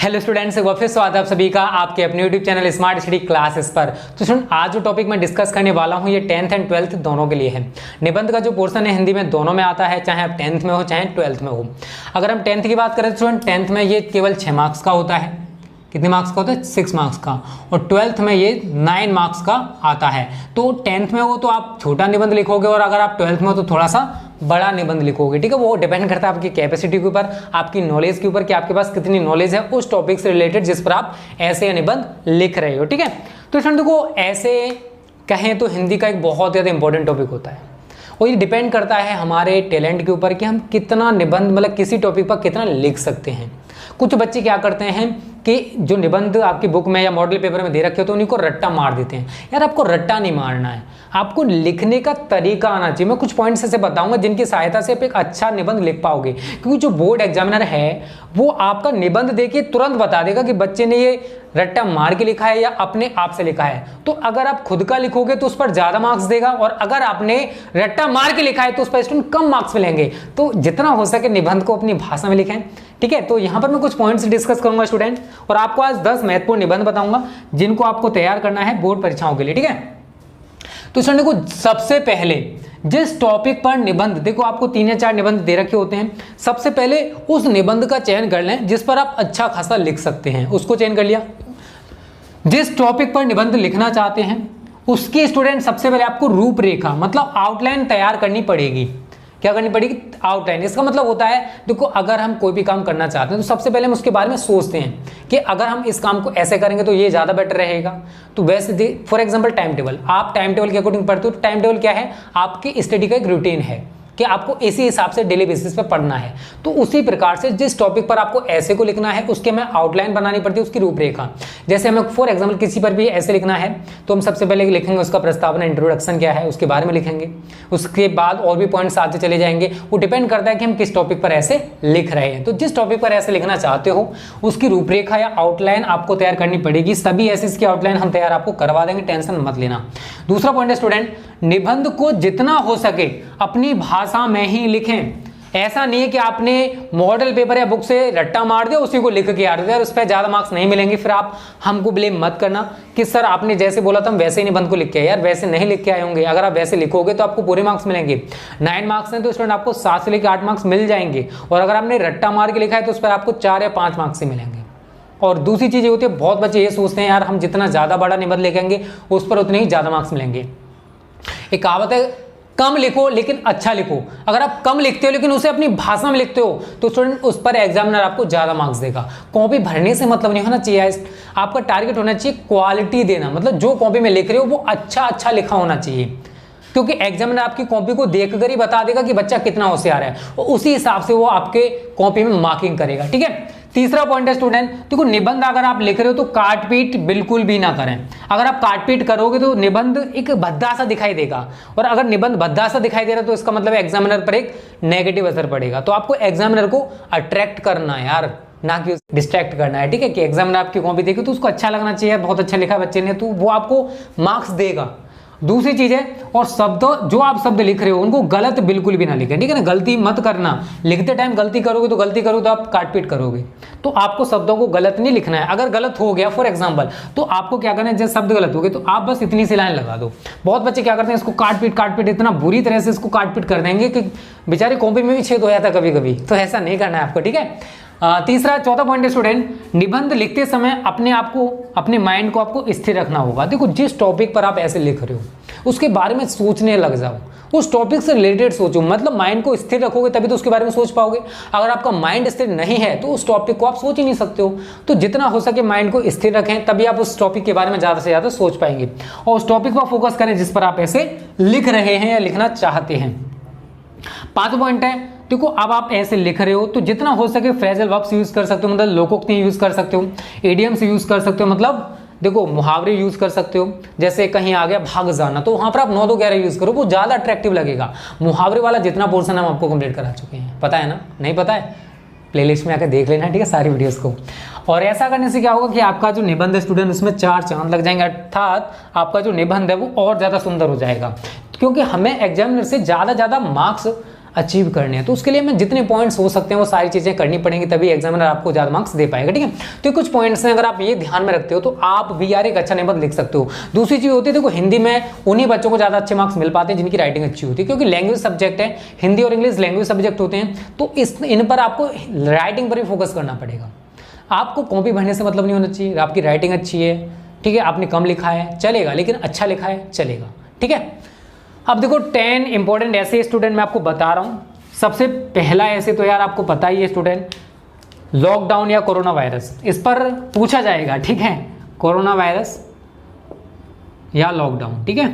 Hello students, एक बार फिर स्वागत है आप सभी का आपके अपने YouTube channel smart study classes पर। तो स्टूडेंट, आज जो टॉपिक मैं डिस्कस करने वाला हूँ ये 10th एंड 12th दोनों के लिए है। निबंध का जो पोर्शन है हिंदी में दोनों में आता है, चाहे आप 10th में हो चाहे 12th में हो। अगर हम 10th की बात करें तो स्टूडेंट 10th में ये केवल 6 मार्क्स का होता है। कितने मार्क्स का होता है? 6 मार्क्स का। और 12th में ये 9 मार्क्स का आता है। तो 10th में हो तो आप छोटा निबंध लिखोगे और अगर आप 12th में हो तो थोड़ा सा बड़ा निबंध लिखोगे। ठीक है, वो डिपेंड करता है आपकी कैपेसिटी के ऊपर, आपकी नॉलेज के ऊपर कि आपके पास कितनी नॉलेज है उस टॉपिक से रिलेटेड जिस पर आप ऐसे या निबंध लिख रहे हो। ठीक है, तो स्टूडेंट देखो, ऐसे कहें तो हिंदी का एक बहुत ज़्यादा इंपॉर्टेंट टॉपिक होता है और ये डिपेंड करता है हमारे टैलेंट के ऊपर कि हम कितना निबंध मतलब किसी टॉपिक पर कितना लिख सकते हैं। कुछ बच्चे क्या करते हैं कि जो निबंध आपकी बुक में या मॉडल पेपर में दे रखे हो तो उन्हीं को रट्टा मार देते हैं। यार, आपको रट्टा नहीं मारना है, आपको लिखने का तरीका आना चाहिए। मैं कुछ पॉइंट्स ऐसे बताऊंगा जिनकी सहायता से आप एक अच्छा निबंध लिख पाओगे, क्योंकि जो बोर्ड एग्जामिनर है वो आपका निबंध देखिए तुरंत बता देगा कि बच्चे ने ये रट्टा मार के लिखा है या अपने आप से लिखा है। तो अगर आप खुद का लिखोगे तो उस पर ज्यादा मार्क्स देगा और अगर आपने रट्टा मार के लिखा है तो उस पर स्टूडेंट कम मार्क्स मिलेंगे। तो जितना हो सके निबंध को अपनी भाषा में लिखें। ठीक है, तो यहां पर मैं कुछ पॉइंट्स डिस्कस करूंगा स्टूडेंट, और आपको आज 10 महत्वपूर्ण निबंध बताऊंगा जिनको आपको तैयार करना है बोर्ड परीक्षाओं के लिए। ठीक है, तो स्टूडेंट को सबसे पहले जिस टॉपिक पर निबंध, देखो आपको 3 या 4 निबंध दे रखे होते हैं, सबसे पहले उस निबंध का चयन कर लें जिस पर आप अच्छा खासा लिख सकते हैं। उसको चयन कर लिया। जिस टॉपिक पर निबंध लिखना चाहते हैं उसकी स्टूडेंट सबसे पहले आपको रूपरेखा मतलब आउटलाइन तैयार करनी पड़ेगी। क्या करनी पड़ेगी? आउटलाइन। इसका मतलब होता है, देखो अगर हम कोई भी काम करना चाहते हैं तो सबसे पहले हम उसके बारे में सोचते हैं कि अगर हम इस काम को ऐसे करेंगे तो ये ज्यादा बेटर रहेगा। तो वैसे फॉर एग्जांपल टाइम टेबल, आप टाइम टेबल के अकॉर्डिंग पढ़ते हो। टाइम टेबल क्या है? आपकी स्टडी का एक रूटीन है कि आपको इसी हिसाब से डेली बेसिस पे पढ़ना है। तो उसी प्रकार से जिस टॉपिक पर आपको ऐसे को लिखना है उसके में आउटलाइन बनानी पड़ती है, उसकी रूपरेखा। जैसे हमें फॉर एग्जांपल किसी पर भी ऐसे लिखना है तो हम सबसे पहले लिखेंगे उसका प्रस्तावना, इंट्रोडक्शन क्या है उसके बारे में लिखेंगे। उसके बाद और भी पॉइंट्स आते चले जाएंगे। वो डिपेंड करता है कि हम किस टॉपिक पर ऐसे लिख रहे हैं। तो जिस टॉपिक पर ऐसे लिखना चाहते हो उसकी रूपरेखा या आउटलाइन आपको तैयार करनी पड़ेगी। सभी ऐसे इसकी आउटलाइन हम तैयार आपको करवा देंगे, टेंशन मत लेना। दूसरा पॉइंट है स्टूडेंट, निबंध को जितना हो सके अपनी भाषा में ही लिखें। ऐसा नहीं है कि आपने मॉडल पेपर या बुक से रट्टा मार दिया उसी को लिख के आ रहे, उस पर ज्यादा मार्क्स नहीं मिलेंगे। फिर आप हमको ब्लेम मत करना कि सर आपने जैसे बोला था हम वैसे ही निबंध को लिख के आए। यार, वैसे नहीं लिख के आए होंगे। अगर आप वैसे लिखोगे तो आपको पूरे मार्क्स मिलेंगे। 9 मार्क्स हैं तो स्टूडेंट आपको 7 से लेकर 8 मार्क्स मिल जाएंगे। और अगर आपने रट्टा मार के लिखा है तो उस पर आपको 4 या 5 मार्क्स ही मिलेंगे। और दूसरी चीज ये होती है, बहुत बच्चे ये सोचते हैं यार हम जितना ज्यादा बड़ा निबंध लिखेंगे उस पर उतने ही ज्यादा मार्क्स मिलेंगे। एक कहावत है, कम लिखो लेकिन अच्छा लिखो। अगर आप कम लिखते हो लेकिन उसे अपनी भाषा में लिखते हो तो स्टूडेंट उस पर एग्जामिनर आपको ज्यादा मार्क्स देगा। कॉपी भरने से मतलब नहीं होना चाहिए, आपका टारगेट होना चाहिए क्वालिटी देना। मतलब जो कॉपी में लिख रहे हो वो अच्छा लिखा होना चाहिए, क्योंकि एग्जामिनर आपकी कॉपी को देखकर ही बता देगा कि बच्चा कितना होशियार है और उसी हिसाब से वो आपके कॉपी में मार्किंग करेगा। ठीक है, तीसरा पॉइंट है स्टूडेंट, देखो निबंध अगर आप लिख रहे हो तो काट पीट बिल्कुल भी ना करें। अगर आप काट पीट करोगे तो निबंध एक भद्दा सा दिखाई देगा, और अगर निबंध भद्दा सा दिखाई दे रहा है तो इसका मतलब एग्जामिनर पर एक नेगेटिव असर पड़ेगा। तो आपको एग्जामिनर को अट्रैक्ट करना है यार, ना कि डिस्ट्रैक्ट करना है। ठीक है, कि एग्जामिनर आपकी कॉपी देखे तो उसको अच्छा लगना चाहिए, बहुत अच्छा लिखा बच्चे ने, तो वो आपको मार्क्स देगा। दूसरी चीज है, और शब्द जो आप शब्द लिख रहे हो उनको गलत बिल्कुल भी ना लिखें। ठीक है ना, गलती मत करना। लिखते टाइम गलती करोगे तो आप काट पीट करोगे। तो आपको शब्दों को गलत नहीं लिखना है। अगर गलत हो गया फॉर एग्जांपल तो आपको क्या करना है, जब शब्द गलत हो गए तो आप बस इतनी सी लाइन लगा दो। बहुत बच्चे क्या करते हैं, इसको काट पीट इतना बुरी तरह से इसको काट पीट कर देंगे कि बेचारे कॉपी में भी छेद हो जाता है कभी कभी। तो ऐसा नहीं करना है आपको। ठीक है, चौथा पॉइंट है स्टूडेंट, निबंध लिखते समय अपने आप को, अपने माइंड को आपको स्थिर रखना होगा। देखो जिस टॉपिक पर आप ऐसे लिख रहे हो उसके बारे में सोचने लग जाओ, उस टॉपिक से रिलेटेड सोचो। मतलब माइंड को स्थिर रखोगे तभी तो उसके बारे में सोच पाओगे। अगर आपका माइंड स्थिर नहीं है तो उस टॉपिक को आप सोच ही नहीं सकते हो। तो जितना हो सके माइंड को स्थिर रखें, तभी आप उस टॉपिक के बारे में ज्यादा से ज्यादा सोच पाएंगे और उस टॉपिक पर फोकस करें जिस पर आप ऐसे लिख रहे हैं या लिखना चाहते हैं। 5वां पॉइंट है, देखो अब आप ऐसे लिख रहे हो तो जितना हो सके फ्रेजल वर्ब्स यूज कर सकते हो, मतलब लोकोक्ति यूज कर सकते हो, इडियम्स यूज कर सकते हो, मतलब देखो मुहावरे यूज कर सकते हो। जैसे कहीं आ गया भाग जाना तो वहां पर आप 9 2 11 यूज करो, वो ज्यादा अट्रैक्टिव लगेगा। मुहावरे वाला जितना पोर्शन हम आपको कंप्लीट करा चुके हैं, पता है ना? नहीं पता है? प्लेलिस्ट में आकर देख लेना, ठीक है, सारी वीडियोस को। और ऐसा करने से क्या होगा कि आपका जो निबंध है स्टूडेंट उसमें 4 चांद लग जाएंगे, अर्थात आपका जो निबंध है वो और ज्यादा सुंदर हो जाएगा। क्योंकि हमें एग्जामिनर से ज्यादा मार्क्स अचीव करने हैं, तो उसके लिए हमें जितने पॉइंट्स हो सकते हैं वो सारी चीज़ें करनी पड़ेंगी, तभी एग्जामिनर आपको ज़्यादा मार्क्स दे पाएगा। ठीक है, तो कुछ पॉइंट्स हैं, अगर आप ये ध्यान में रखते हो तो आप भी यार एक अच्छा निबंध लिख सकते हो। दूसरी चीज़ होती है, देखो हिंदी में उन्हीं बच्चों को ज़्यादा अच्छे मार्क्स मिल पाते हैं जिनकी राइटिंग अच्छी होती है, क्योंकि लैंग्वेज सब्जेक्ट है, हिंदी और इंग्लिश लैंग्वेज सब्जेक्ट होते हैं, तो इन पर आपको राइटिंग पर भी फोकस करना पड़ेगा। आपको कॉपी भरने से मतलब नहीं होना चाहिए, आपकी राइटिंग अच्छी है, ठीक है, आपने कम लिखा है चलेगा, लेकिन अच्छा लिखा है चलेगा। ठीक है, अब देखो 10 इंपॉर्टेंट ऐसे स्टूडेंट मैं आपको बता रहा हूं। सबसे पहला ऐसे तो यार आपको पता ही है स्टूडेंट, लॉकडाउन या कोरोना वायरस, इस पर पूछा जाएगा। ठीक है, कोरोना वायरस या लॉकडाउन, ठीक है,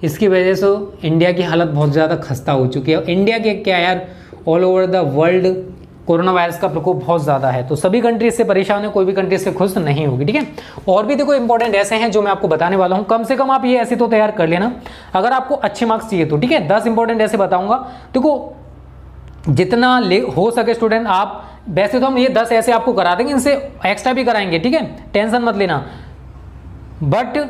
इसकी वजह से इंडिया की हालत बहुत ज़्यादा खस्ता हो चुकी है। इंडिया के क्या यार, all over the world corona virus का प्रकोप बहुत ज़्यादा है, तो सभी कंट्री इससे परेशान है, कोई भी कंट्री इससे खुश नहीं होगी। ठीक है, और भी देखो इंपॉर्टेंट ऐसे हैं जो मैं आपको बताने वाला हूं, कम से कम आप ये ऐसे तो तैयार कर लेना अगर आपको अच्छे मार्क्स चाहिए तो। ठीक है, 10 इंपॉर्टेंट ऐसे बताऊंगा, देखो जितना हो सके स्टूडेंट आप, वैसे तो हम ये 10 ऐसे आपको करा देंगे, इनसे एक्स्ट्रा भी कराएंगे। ठीक है, टेंशन मत लेना, बट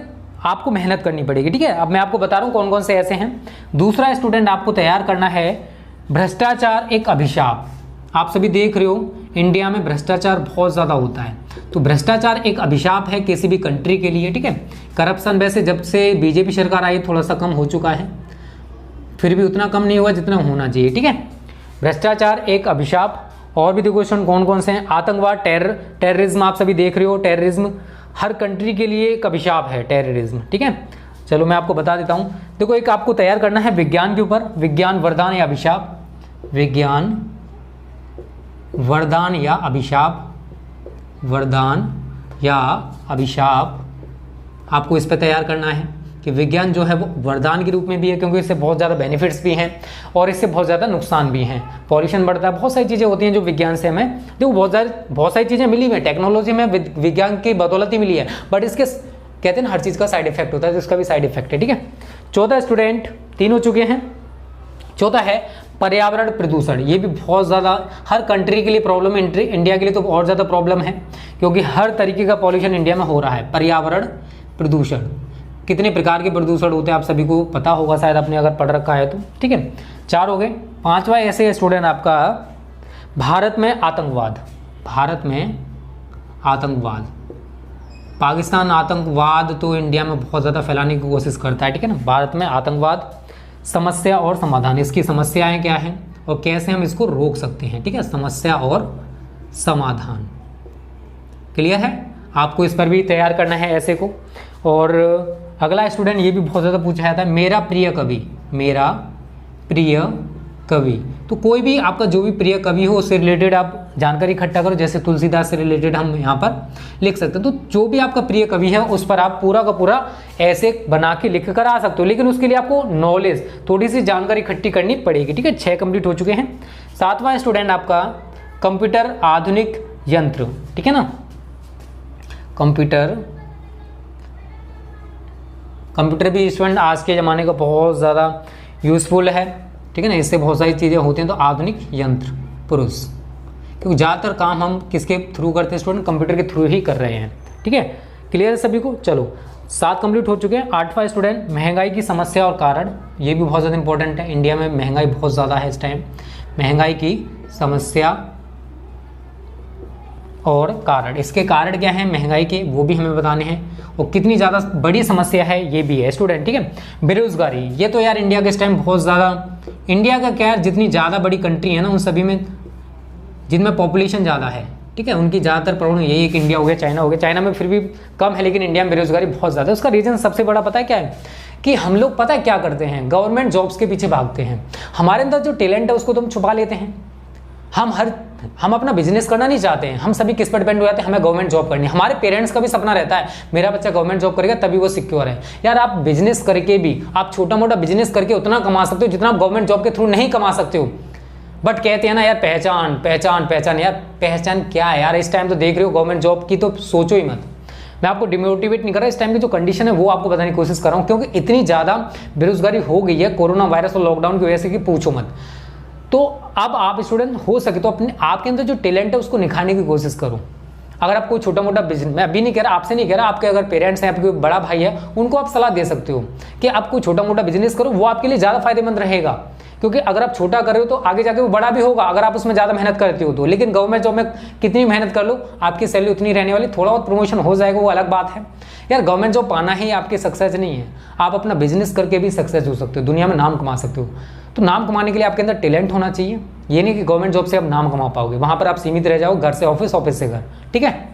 आपको मेहनत करनी पड़ेगी। ठीक है, अब मैं आपको बता रहा हूं कौन कौन से ऐसे हैं। दूसरा स्टूडेंट आपको तैयार करना है, भ्रष्टाचार एक अभिशाप। आप सभी देख रहे हो इंडिया में भ्रष्टाचार बहुत ज़्यादा होता है, तो भ्रष्टाचार एक अभिशाप है किसी भी कंट्री के लिए। ठीक है, करप्शन वैसे जब से बीजेपी सरकार आई थोड़ा सा कम हो चुका है, फिर भी उतना कम नहीं हुआ जितना होना चाहिए। ठीक है, भ्रष्टाचार एक अभिशाप। और भी देखो क्वेश्चन कौन कौन से हैं, आतंकवाद, टेररिज्म, आप सभी देख रहे हो, टेररिज्म हर कंट्री के लिए एक अभिशाप है टेररिज्म। ठीक है, चलो मैं आपको बता देता हूँ। देखो एक आपको तैयार करना है विज्ञान के ऊपर, विज्ञान वरदान या अभिशाप, विज्ञान वरदान या अभिशाप, वरदान या अभिशाप, आपको इस पर तैयार करना है कि विज्ञान जो है वो वरदान के रूप में भी है, क्योंकि इससे बहुत ज़्यादा बेनिफिट्स भी हैं और इससे बहुत ज़्यादा नुकसान भी हैं। पॉल्यूशन बढ़ता है, बहुत सारी चीज़ें होती हैं जो विज्ञान से हमें, देखो बहुत सारी चीज़ें मिली हुई हैं, टेक्नोलॉजी में विज्ञान की बदौलत ही मिली है, बट इसके कहते हैं ना हर चीज़ का साइड इफेक्ट होता है, तो इसका भी साइड इफेक्ट है। ठीक है, चौथा स्टूडेंट, 3 हो चुके हैं। चौथा है पर्यावरण प्रदूषण, ये भी बहुत ज़्यादा हर कंट्री के लिए प्रॉब्लम है, इंडिया के लिए तो और ज़्यादा प्रॉब्लम है, क्योंकि हर तरीके का पॉल्यूशन इंडिया में हो रहा है। पर्यावरण प्रदूषण, कितने प्रकार के प्रदूषण होते हैं आप सभी को पता होगा शायद, आपने अगर पढ़ रखा है तो। ठीक है, 4 हो गए। 5वां ऐसे स्टूडेंट आपका, भारत में आतंकवाद, भारत में आतंकवाद, पाकिस्तान आतंकवाद तो इंडिया में बहुत ज़्यादा फैलाने की कोशिश करता है। ठीक है ना, भारत में आतंकवाद, समस्या और समाधान, इसकी समस्याएं क्या हैं और कैसे हम इसको रोक सकते हैं। ठीक है, समस्या और समाधान, क्लियर है, आपको इस पर भी तैयार करना है ऐसे को। और अगला स्टूडेंट, ये भी बहुत ज़्यादा पूछा जाता है, मेरा प्रिय कवि, मेरा प्रिय कवि, तो कोई भी आपका जो भी प्रिय कवि हो उससे रिलेटेड आप जानकारी इकट्ठा करो, जैसे तुलसीदास से रिलेटेड हम यहाँ पर लिख सकते हैं। तो जो भी आपका प्रिय कवि है उस पर आप पूरा का पूरा ऐसे बना के लिख कर आ सकते हो, लेकिन उसके लिए आपको नॉलेज, थोड़ी सी जानकारी इकट्ठी करनी पड़ेगी। ठीक है, 6 कंप्लीट हो चुके हैं। 7वां स्टूडेंट आपका, कंप्यूटर आधुनिक यंत्र। ठीक है ना, कंप्यूटर भी स्टूडेंट आज के ज़माने का बहुत ज़्यादा यूज़फुल है। ठीक है ना, इससे बहुत सारी चीज़ें होती हैं, तो आधुनिक यंत्र पुरुष, क्योंकि ज़्यादातर काम हम किसके थ्रू करते हैं स्टूडेंट, कंप्यूटर के थ्रू ही कर रहे हैं। ठीक है, क्लियर है सभी को। चलो 7 कंप्लीट हो चुके हैं। 8वां स्टूडेंट, महंगाई की समस्या और कारण, ये भी बहुत ज़्यादा इंपॉर्टेंट है, इंडिया में महंगाई बहुत ज़्यादा है इस टाइम, महंगाई की समस्या और कारण, इसके कारण क्या है महंगाई के वो भी हमें बताने हैं, और कितनी ज़्यादा बड़ी समस्या है ये भी है स्टूडेंट। ठीक है, बेरोजगारी, ये तो यार इंडिया के इस टाइम बहुत ज़्यादा, इंडिया का क्या है, जितनी ज़्यादा बड़ी कंट्री है ना उन सभी में जिनमें पॉपुलेशन ज़्यादा है, ठीक है, उनकी ज़्यादातर प्रॉब्लम यही है कि इंडिया हो गया, चाइना हो गया, चाइना में फिर भी कम है, लेकिन इंडिया में बेरोजगारी बहुत ज़्यादा है। उसका रीज़न सबसे बड़ा पता है क्या है, कि हम लोग पता है क्या करते हैं, गवर्नमेंट जॉब्स के पीछे भागते हैं। हमारे अंदर जो टैलेंट है उसको तो हम छुपा लेते हैं, हम अपना बिजनेस करना नहीं चाहते हैं, हम सभी किस पर डिपेंड हो जाते हैं, हमें गवर्नमेंट जॉब करनी है। हमारे पेरेंट्स का भी सपना रहता है मेरा बच्चा गवर्नमेंट जॉब करेगा तभी वो सिक्योर है। यार आप बिजनेस करके भी, आप छोटा मोटा बिजनेस करके उतना कमा सकते हो जितना आप गवर्नमेंट जॉब के थ्रू नहीं कमा सकते हो। बट कहते हैं ना यार पहचान पहचान पहचान, यार पहचान क्या है यार, इस टाइम तो देख रहे हो गवर्नमेंट जॉब की तो सोचो ही मत। मैं आपको डिमोटिवेट नहीं कर रहा, इस टाइम की जो कंडीशन है वो आपको बताने की कोशिश कर रहा हूँ, क्योंकि इतनी ज़्यादा बेरोजगारी हो गई है कोरोना वायरस और लॉकडाउन की वजह से कि पूछो मत। तो अब आप स्टूडेंट हो सके तो अपने आपके अंदर जो टैलेंट है उसको निखारने की कोशिश करो। अगर आप कोई छोटा मोटा बिजनेस, मैं अभी नहीं कह रहा, आपसे नहीं कह रहा, आपके अगर पेरेंट्स हैं, आपके कोई बड़ा भाई है, उनको आप सलाह दे सकते हो कि आप कोई छोटा मोटा बिजनेस करो, वो आपके लिए ज़्यादा फायदेमंद रहेगा। क्योंकि अगर आप छोटा कर रहे हो तो आगे जाके वो बड़ा भी होगा अगर आप उसमें ज़्यादा मेहनत करते हो तो। लेकिन गवर्नमेंट जॉब में कितनी मेहनत कर लो, आपकी सैलरी उतनी रहने वाली, थोड़ा बहुत प्रमोशन हो जाएगा, वो अलग बात है यार। गवर्नमेंट जॉब पाना ही आपकी सक्सेस नहीं है, आप अपना बिजनेस करके भी सक्सेस हो सकते हो, दुनिया में नाम कमा सकते हो। तो नाम कमाने के लिए आपके अंदर टैलेंट होना चाहिए। ये नहीं कि गवर्नमेंट जॉब से आप नाम कमा पाओगे, वहाँ पर आप सीमित रह जाओ, घर से ऑफिस, ऑफिस से घर, ठीक है।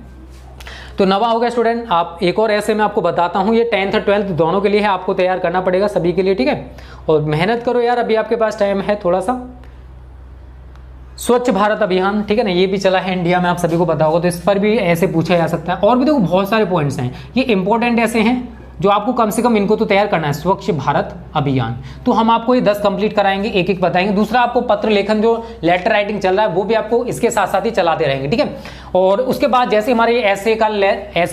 तो नवा हो गया स्टूडेंट। आप एक और ऐसे मैं आपको बताता हूँ, ये 10th और 12th दोनों के लिए है, आपको तैयार करना पड़ेगा सभी के लिए, ठीक है। और मेहनत करो यार, अभी आपके पास टाइम है थोड़ा सा। स्वच्छ भारत अभियान, ठीक है ना, ये भी चला है इंडिया में, आप सभी को पता होगा, तो इस पर भी ऐसे पूछा जा सकता है। और भी देखो बहुत सारे पॉइंट्स हैं, ये इंपॉर्टेंट ऐसे हैं जो आपको कम से कम इनको तो तैयार करना है। स्वच्छ भारत अभियान, तो हम आपको ये 10 कंप्लीट कराएंगे, एक एक बताएंगे। दूसरा, आपको पत्र लेखन जो लेटर राइटिंग चल रहा है वो भी आपको इसके साथ साथ ही चलाते रहेंगे, ठीक है। और उसके बाद जैसे हमारे ऐसे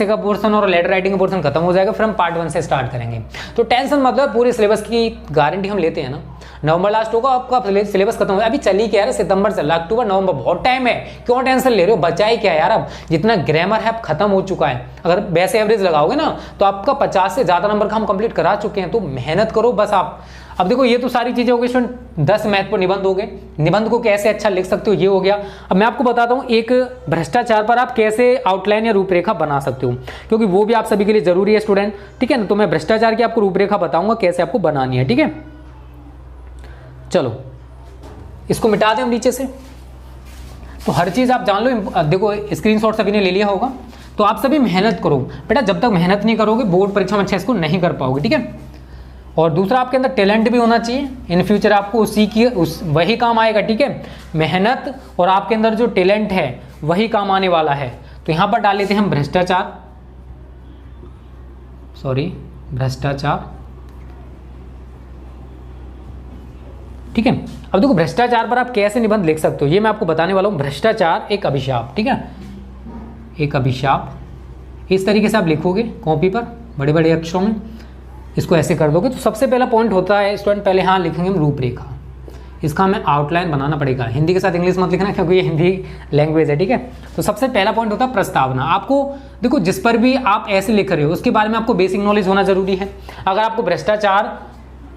का पोर्शन और लेटर राइटिंग का पोर्शन खत्म हो जाएगा, फिर हम पार्ट 1 से स्टार्ट करेंगे। तो टेंशन मतलब, पूरे सिलेबस की गारंटी हम लेते हैं ना। नवंबर लास्ट होगा आपका सिलेबस खत्म हो, अभी चली क्या है, सितंबर चल रहा, अक्टूबर नवंबर बहुत टाइम है, क्यों टेंशन ले रहे हो, बचा ही क्या यार। अब जितना ग्रामर है अब खत्म हो चुका है, अगर वैसे एवरेज लगाओगे ना तो आपका 50 से ज़्यादा नंबर का हम कंप्लीट करा चुके हैं। तो मेहनत करो बस आप। अब देखो ये तो सारी चीज़ें हो गई स्टूडेंट, 10 महत्वपूर्ण निबंध हो गए, निबंध को कैसे अच्छा लिख सकते हो ये हो गया। अब मैं आपको बताता हूँ एक भ्रष्टाचार पर आप कैसे आउटलाइन या रूपरेखा बना सकते हो, क्योंकि वो भी आप सभी के लिए जरूरी है स्टूडेंट, ठीक है ना। तो मैं भ्रष्टाचार की आपको रूपरेखा बताऊंगा कैसे आपको बनानी है, ठीक है। चलो इसको मिटा दें हम नीचे से, तो हर चीज़ आप जान लो। देखो स्क्रीनशॉट सभी ने ले लिया होगा, तो आप सभी मेहनत करो बेटा, जब तक मेहनत नहीं करोगे बोर्ड परीक्षा में अच्छा इसको नहीं कर पाओगे, ठीक है। और दूसरा, आपके अंदर टैलेंट भी होना चाहिए, इन फ्यूचर आपको वही काम आएगा, ठीक है। मेहनत और आपके अंदर जो टैलेंट है वही काम आने वाला है। तो यहां पर डाल लेते हैं हम भ्रष्टाचार, ठीक है। अब देखो भ्रष्टाचार पर आप कैसे निबंध लिख सकते हो ये मैं आपको बताने वाला हूं। भ्रष्टाचार एक अभिशाप, ठीक है, एक अभिशाप, इस तरीके से आप लिखोगे कॉपी पर बड़े बड़े अक्षरों में, इसको ऐसे कर दोगे। तो सबसे पहला पॉइंट होता है स्टूडेंट, पहले हाँ लिखेंगे हम रूपरेखा, इसका हमें आउटलाइन बनाना पड़ेगा। हिंदी के साथ इंग्लिश मत लिखना क्योंकि ये हिंदी लैंग्वेज है, ठीक है। तो सबसे पहला पॉइंट होता है प्रस्तावना। आपको देखो जिस पर भी आप ऐसे लिख रहे हो उसके बारे में आपको बेसिक नॉलेज होना जरूरी है। अगर आपको भ्रष्टाचार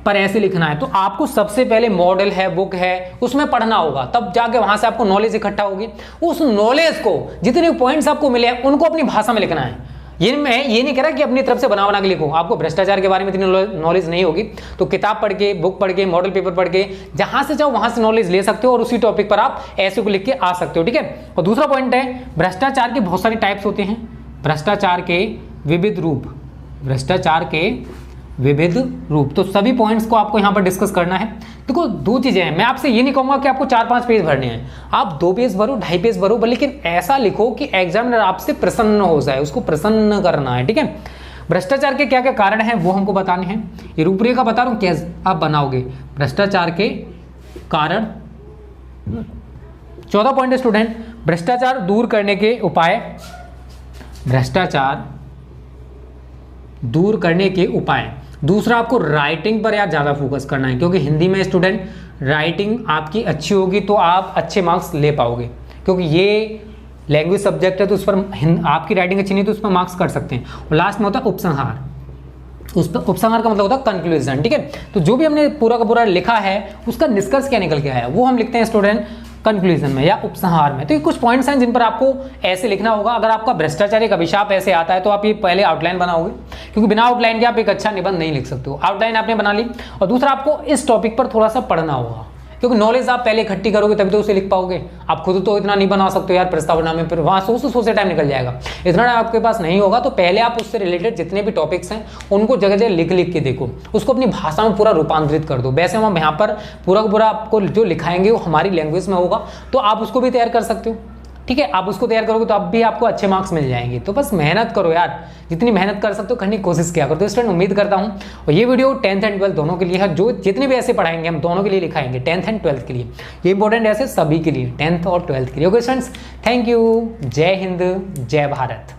पर ऐसे लिखना है तो आपको सबसे पहले मॉडल है, बुक है, उसमें पढ़ना होगा, तब जाके वहां से आपको नॉलेज इकट्ठा होगी। उस नॉलेज को, जितने पॉइंट्स आपको मिले हैं उनको अपनी भाषा में लिखना है। मैं ये नहीं कह रहा कि अपनी तरफ से बना के लिखो, आपको भ्रष्टाचार के बारे में इतनी नॉलेज नहीं होगी तो किताब पढ़ के, बुक पढ़ के, मॉडल पेपर पढ़ के, जहां से चाहो वहां से नॉलेज ले सकते हो और उसी टॉपिक पर आप ऐसे को लिख के आ सकते हो, ठीक है। और दूसरा पॉइंट है, भ्रष्टाचार के बहुत सारे टाइप्स होते हैं, भ्रष्टाचार के विविध रूप, भ्रष्टाचार के विविध रूप। तो सभी पॉइंट्स को आपको यहां पर डिस्कस करना है। देखो दो चीजें हैं, मैं आपसे ये नहीं कहूंगा कि आपको 4-5 पेज भरने हैं, आप 2 पेज भरो, 2.5 पेज भरो, लेकिन ऐसा लिखो कि एग्जामिनर आपसे प्रसन्न हो जाए, उसको प्रसन्न करना है, ठीक है। भ्रष्टाचार के क्या क्या कारण हैं वो हमको बताने हैं, ये रूपरेखा बता रहा हूं कैसे आप बनाओगे भ्रष्टाचार के कारण। 14 पॉइंट है स्टूडेंट, भ्रष्टाचार दूर करने के उपाय, भ्रष्टाचार दूर करने के उपाय। दूसरा, आपको राइटिंग पर यार ज़्यादा फोकस करना है, क्योंकि हिंदी में स्टूडेंट राइटिंग आपकी अच्छी होगी तो आप अच्छे मार्क्स ले पाओगे, क्योंकि ये लैंग्वेज सब्जेक्ट है तो उस पर आपकी राइटिंग अच्छी नहीं तो उस पर मार्क्स कर सकते हैं। और लास्ट में होता है उपसंहार, उस पर उपसंहार का मतलब होता है कंक्लूजन, ठीक है। तो जो भी हमने पूरा का पूरा लिखा है उसका निष्कर्ष क्या निकल के आया वो हम लिखते हैं स्टूडेंट कंक्लूजन में या उपसंहार में। तो ये कुछ पॉइंट्स हैं जिन पर आपको ऐसे लिखना होगा। अगर आपका भ्रष्टाचार एक अभिशाप ऐसे आता है तो आप ये पहले आउटलाइन बनाओगे, क्योंकि बिना आउटलाइन के आप एक अच्छा निबंध नहीं लिख सकते हो। आउटलाइन आपने बना ली, और दूसरा आपको इस टॉपिक पर थोड़ा सा पढ़ना होगा, क्योंकि नॉलेज आप पहले इकट्ठी करोगे तभी तो उसे लिख पाओगे। आप खुद तो इतना नहीं बना सकते हो यार प्रस्तावना में, फिर वहाँ सोचते टाइम निकल जाएगा। इतना टाइम आपके पास नहीं होगा तो पहले आप उससे रिलेटेड जितने भी टॉपिक्स हैं उनको जगह जगह लिख के देखो, उसको अपनी भाषा में पूरा रूपांतरित कर दो। वैसे हम यहाँ पर पूरा का पूरा आपको जो लिखाएंगे वो हमारी लैंग्वेज में होगा, तो आप उसको भी तैयार कर सकते हो, ठीक है। आप उसको तैयार करोगे तो अब भी आपको अच्छे मार्क्स मिल जाएंगे। तो बस मेहनत करो यार, जितनी मेहनत कर सकते हो करने की कोशिश किया करो। तो स्टूडेंट उम्मीद करता हूँ और ये वीडियो 10th एंड 12th दोनों के लिए है, जो जितने भी ऐसे पढ़ाएंगे हम दोनों के लिए लिखाएंगे, 10th एंड 12th के लिए। ये इंपॉर्टेंट ऐसे सभी के लिए, 10th और 12th के लिए। ओके स्टूडेंट्स, थैंक यू, जय हिंद, जय भारत।